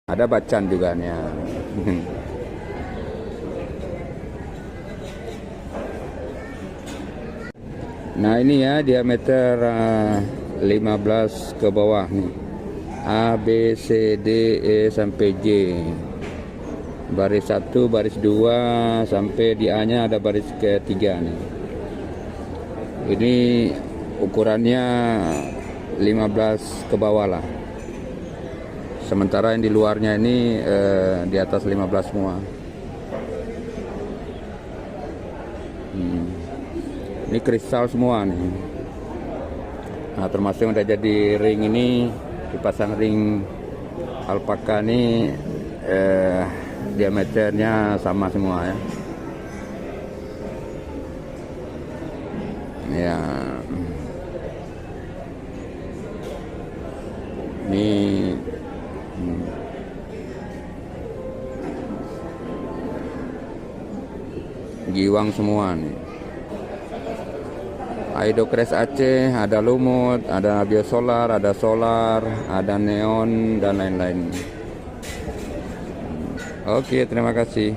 Ada bacan juga nih ya. Nah ini ya diameter 15 ke bawah nih. A, B, C, D, E sampai J. Baris 1, baris 2 sampai di A nya ada baris ketiga nih. Ini ukurannya 15 ke bawah lah. Sementara yang di luarnya ini di atas 15 semua. Ini kristal semua nih. Nah termasuk yang udah jadi ring ini, dipasang ring alpaka nih diameternya sama semua ya. Ya. Ini giwang semua nih. Aidocres Aceh, ada lumut, ada biosolar, ada solar, ada neon dan lain-lain. Oke, terima kasih.